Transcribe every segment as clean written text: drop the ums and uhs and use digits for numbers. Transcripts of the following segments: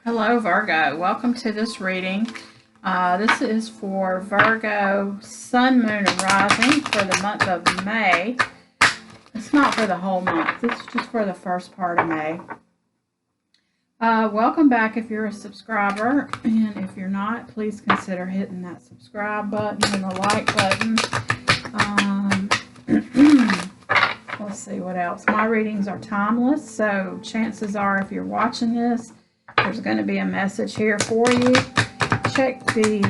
Hello Virgo, welcome to this reading. This is for Virgo Sun, Moon, and Rising for the month of May. It's not for the whole month, it's just for the first part of May. Welcome back if you're a subscriber, and if you're not, please consider hitting that subscribe button and the like button. Let's see what else. My readings are timeless, so chances are if you're watching this, there's going to be a message here for you. Check the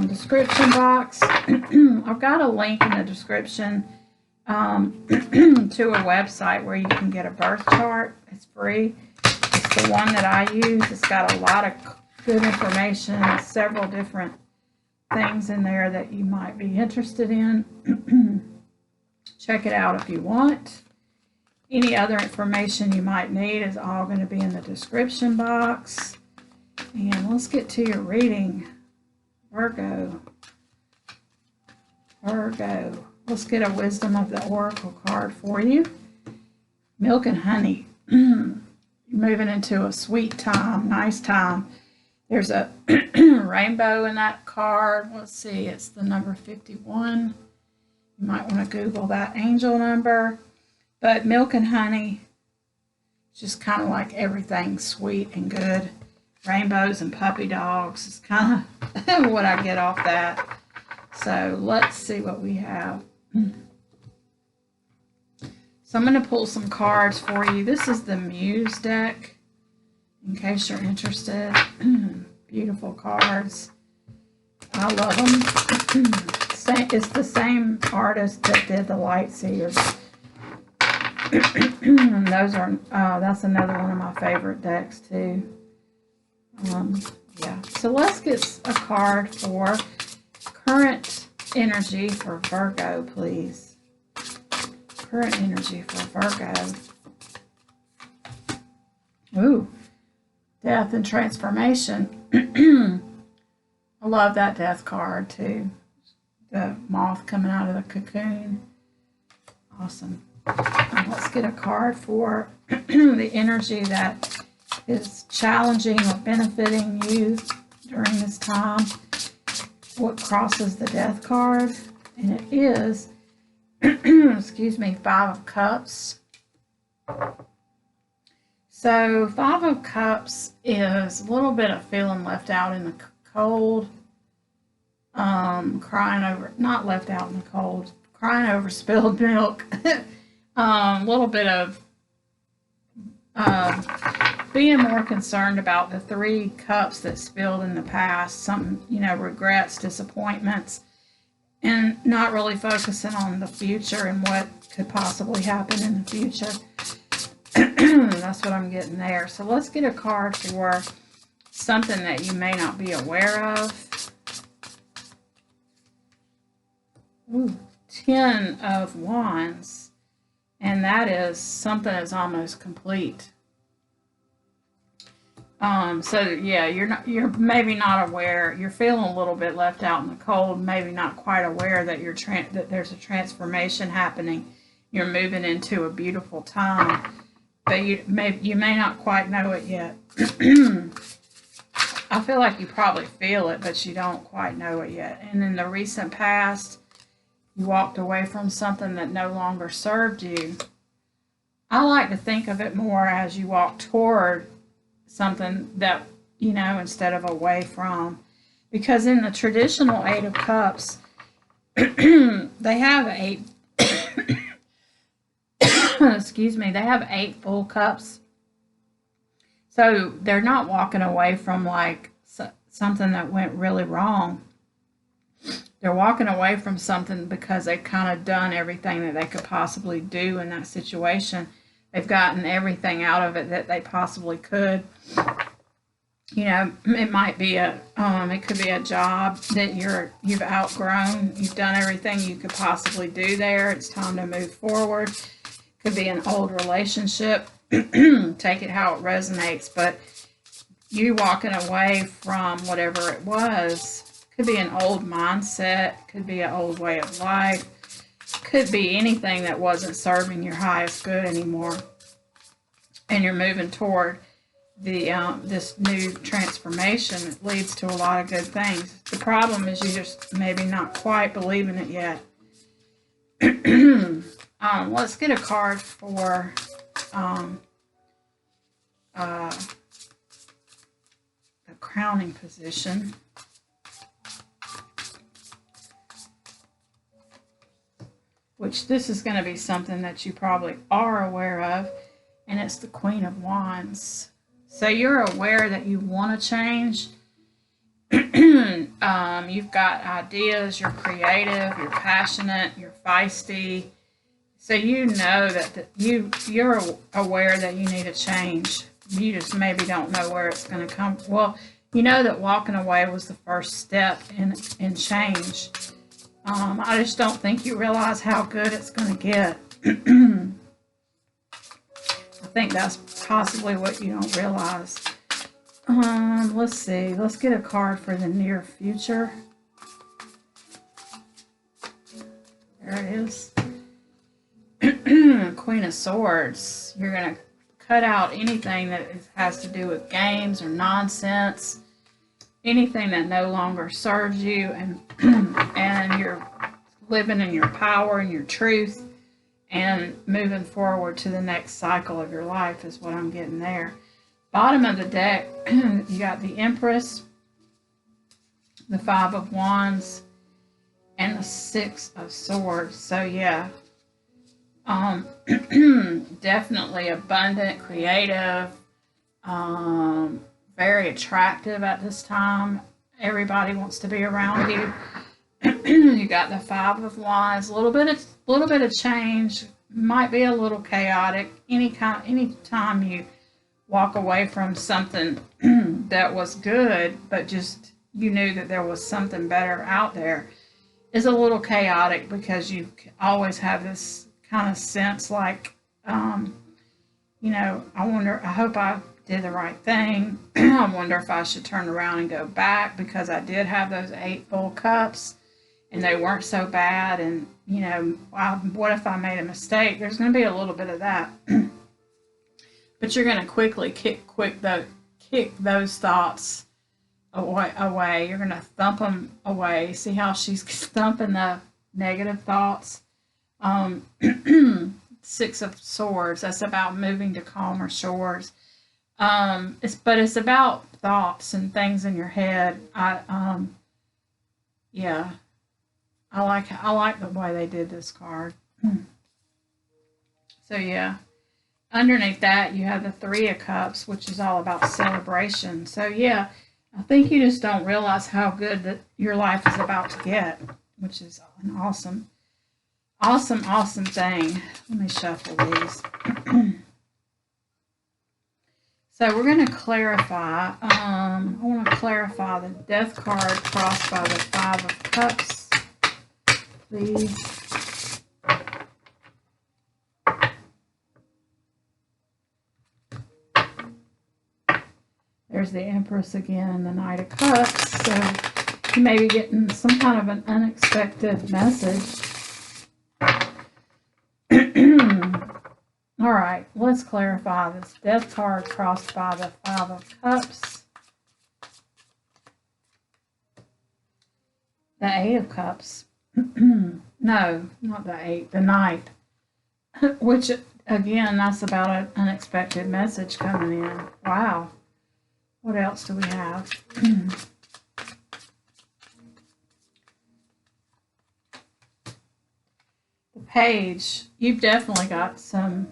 description box. I've got a link in the description to a website where you can get a birth chart. It's free. It's the one that I use. It's got a lot of good information, several different things in there that you might be interested in. Check it out if you want. Any other information you might need is all going to be in the description box. And let's get to your reading, Virgo. Let's get a Wisdom of the Oracle card for you. Milk and honey. You're moving into a sweet time, nice time. There's a rainbow in that card. Let's see, it's the number 51. You might want to Google that angel number. But milk and honey, just kind of like everything sweet and good. Rainbows and puppy dogs is kind of what I get off that. So let's see what we have. So I'm going to pull some cards for you. This is the Muse deck, in case you're interested. Beautiful cards. I love them. It's the same artist that did the Light Seers. And those are that's another one of my favorite decks too. Yeah, so let's get a card for current energy for Virgo, please. Current energy for Virgo. Ooh, death and transformation. I love that death card too. The moth coming out of the cocoon. Awesome. Let's get a card for the energy that is challenging or benefiting you during this time. What crosses the death card? And it is, excuse me, Five of Cups. So Five of Cups is a little bit of feeling left out in the cold. Crying over, not left out in the cold, crying over spilled milk. A little bit of being more concerned about the 3 cups that spilled in the past, some, regrets, disappointments, and not really focusing on the future and what could possibly happen in the future. That's what I'm getting there. So let's get a card for something that you may not be aware of. Ooh, 10 of Wands. And that is something that's almost complete. So yeah, you're maybe not aware. You're feeling a little bit left out in the cold. Maybe not quite aware that that there's a transformation happening. You're moving into a beautiful time, but you may not quite know it yet. I feel like you probably feel it, but you don't quite know it yet. And in the recent past, you walked away from something that no longer served you. I like to think of it more as you walk toward something that, instead of away from. Because in the traditional 8 of Cups, they have 8, excuse me, they have 8 full cups. So they're not walking away from like something that went really wrong. They're walking away from something because they've kind of done everything that they could possibly do in that situation. They've gotten everything out of it that they possibly could. It might be it could be a job that you've outgrown. You've done everything you could possibly do there. It's time to move forward. Could be an old relationship. Take it how it resonates, but you walking away from whatever it was. Could be an old mindset, could be an old way of life, could be anything that wasn't serving your highest good anymore. And you're moving toward this new transformation. It leads to a lot of good things. The problem is you just maybe not quite believing it yet. Let's get a card for the crowning position. Which this is going to be something that you probably are aware of, and it's the Queen of Wands. So you're aware that you want to change. You've got ideas, you're creative, you're passionate, you're feisty. So you know that you're aware that you need a change. You just maybe don't know where it's going to come. Well, you know that walking away was the first step in change. I just don't think you realize how good it's going to get. I think that's possibly what you don't realize. Let's see. Let's get a card for the near future. There it is. Queen of Swords. You're going to cut out anything that has to do with games or nonsense. Anything that no longer serves you, and you're living in your power and your truth and moving forward to the next cycle of your life is what I'm getting there. Bottom of the deck, you got the Empress, the Five of Wands, and the Six of Swords. So yeah, definitely abundant, creative, very attractive at this time. Everybody wants to be around you. You got the Five of Wands. A little bit of change. Might be a little chaotic. Anytime you walk away from something that was good, but just you knew that there was something better out there, is a little chaotic, because you always have this kind of sense like, you know, I hope I did the right thing. I wonder if I should turn around and go back, because I did have those 8 full cups and they weren't so bad. And, you know, what if I made a mistake? There's going to be a little bit of that. But you're going to quickly kick those thoughts away. You're going to thump them away. See how she's thumping the negative thoughts? Six of Swords. That's about moving to calmer shores. It's about thoughts and things in your head. Yeah, I like the way they did this card. So yeah, underneath that you have the Three of Cups, which is all about celebration. So yeah, I think you just don't realize how good that your life is about to get, which is an awesome thing. Let me shuffle these. So we're going to clarify. I want to clarify the Death card crossed by the Five of Cups, please. There's the Empress again and the Knight of Cups. So you may be getting some kind of an unexpected message. All right, let's clarify this Death card crossed by the Five of Cups, the Eight of Cups. No, not the Eight, the Knight. Which, again, that's about an unexpected message coming in. Wow. What else do we have? The Page. You've definitely got some...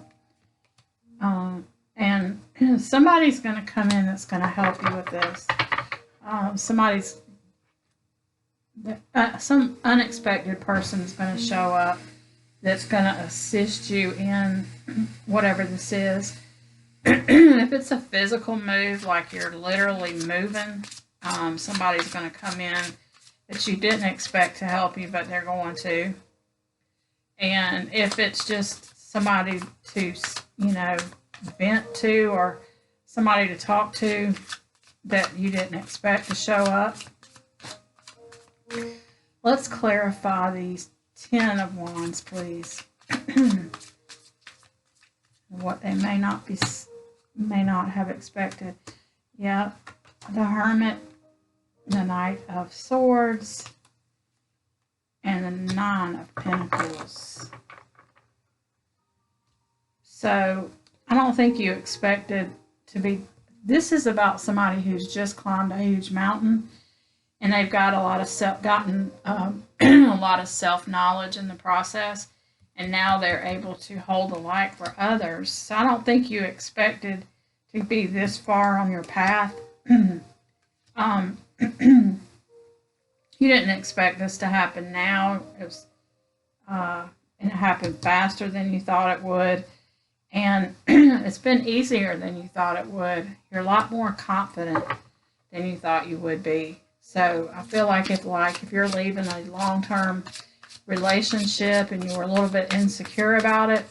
and somebody's going to come in that's going to help you with this. Some unexpected person is going to show up that's going to assist you in whatever this is. If it's a physical move, like you're literally moving, somebody's going to come in that you didn't expect to help you, but they're going to. And if it's just somebody to, you know, vent to, or somebody to talk to that you didn't expect to show up. Let's clarify these 10 of Wands, please. What they may not be may not have expected. Yep, the Hermit, the Knight of Swords, and the Nine of Pentacles. So I don't think you expected to be, this is about somebody who's just climbed a huge mountain, and they've got a lot of gotten a lot of self-knowledge in the process, and now they're able to hold the light for others. So I don't think you expected to be this far on your path. You didn't expect this to happen now. It happened faster than you thought it would, and it's been easier than you thought it would. You're a lot more confident than you thought you would be. So I feel like if you're leaving a long-term relationship and you were a little bit insecure about it,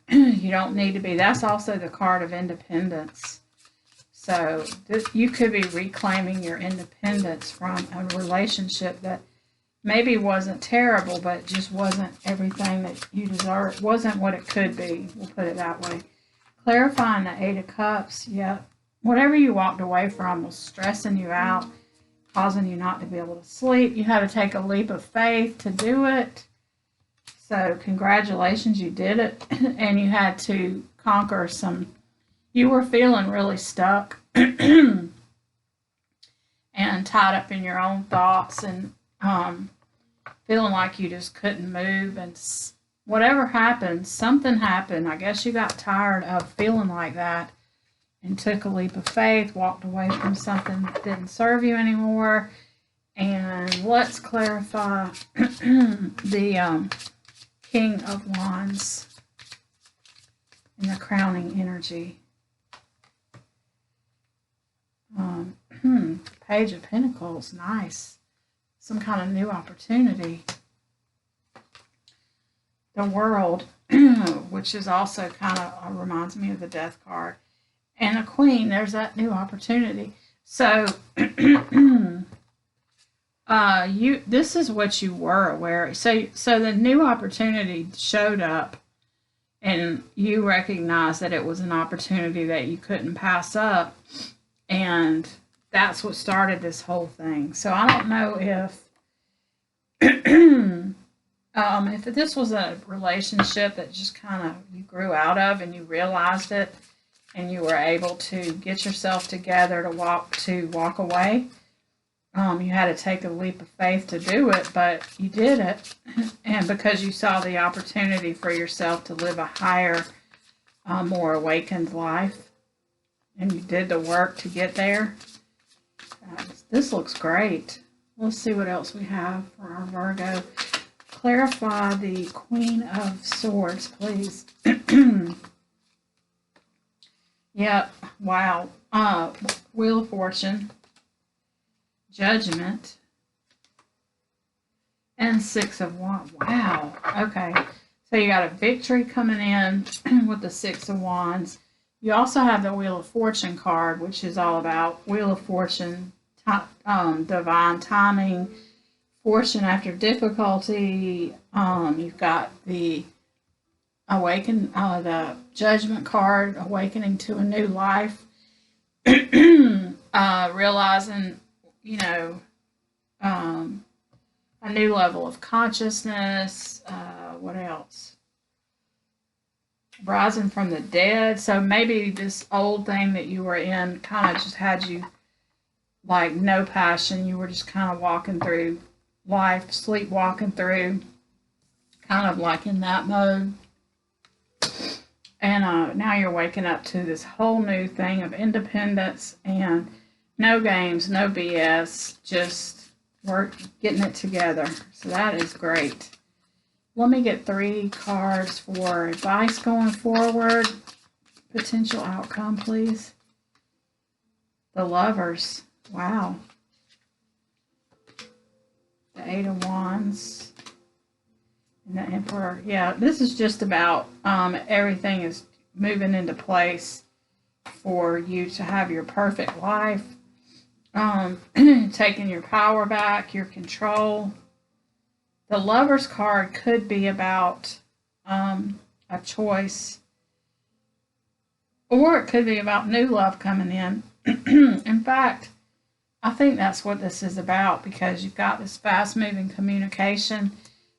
you don't need to be. That's also the card of independence. So you could be reclaiming your independence from a relationship that maybe wasn't terrible, but just wasn't everything that you deserve. Wasn't what it could be. We'll put it that way. Clarifying the Eight of Cups. Yeah. Whatever you walked away from was stressing you out, causing you not to be able to sleep. You had to take a leap of faith to do it. So congratulations, you did it. And you had to conquer you were feeling really stuck and tied up in your own thoughts, and feeling like you just couldn't move. And whatever happened, something happened. I guess you got tired of feeling like that and took a leap of faith, walked away from something that didn't serve you anymore. And let's clarify the King of Wands and the crowning energy. Page of Pentacles, nice. Some kind of new opportunity. The World, which is also kind of reminds me of the Death card. And a Queen, there's that new opportunity. So this is what you were aware of. So the new opportunity showed up, and you recognized that it was an opportunity that you couldn't pass up, and that's what started this whole thing. So I don't know if this was a relationship that just kind of you grew out of and you realized it, and you were able to get yourself together to walk away. You had to take a leap of faith to do it, but you did it, and because you saw the opportunity for yourself to live a higher, more awakened life, and you did the work to get there. This looks great. Let's see what else we have for our Virgo. Clarify the Queen of Swords, please. Yep. Wow. Wheel of Fortune, Judgment, and Six of Wands. Wow. Okay. So you got a victory coming in with the Six of Wands. You also have the Wheel of Fortune card, which is all about Wheel of Fortune, divine timing, fortune after difficulty. You've got the the Judgment card, awakening to a new life, realizing, a new level of consciousness. What else? Rising from the dead. So maybe this old thing that you were in kind of just had you like no passion. You were just kind of walking through life, sleepwalking through, kind of like in that mode. And now you're waking up to this whole new thing of independence and no games, no BS, just getting it together. So that is great. Let me get 3 cards for advice going forward. Potential outcome, please. The Lovers. Wow. The Eight of Wands. And the Emperor. Yeah, this is just about everything is moving into place for you to have your perfect life. Taking your power back, your control. The Lover's card could be about a choice, Or it could be about new love coming in. In fact, I think that's what this is about, because you've got this fast moving communication.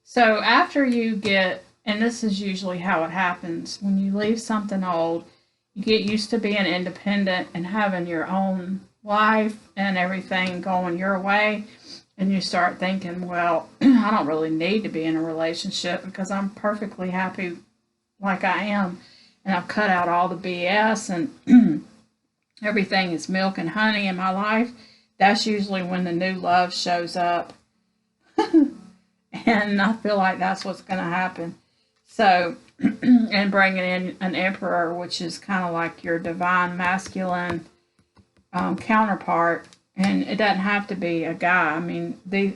So after you get, and this is usually how it happens, when you leave something old, you get used to being independent and having your own life and everything going your way. And you start thinking, well, I don't really need to be in a relationship because I'm perfectly happy like I am. And I've cut out all the BS and everything is milk and honey in my life. That's usually when the new love shows up. And I feel like that's what's going to happen. So, and bringing in an emperor, which is kind of like your divine masculine counterpart. And it doesn't have to be a guy. I mean, the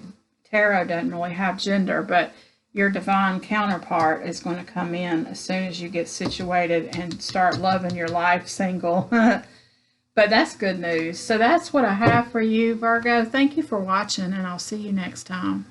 tarot doesn't really have gender, but your divine counterpart is going to come in as soon as you get situated and start loving your life single. But that's good news. So that's what I have for you, Virgo. Thank you for watching, and I'll see you next time.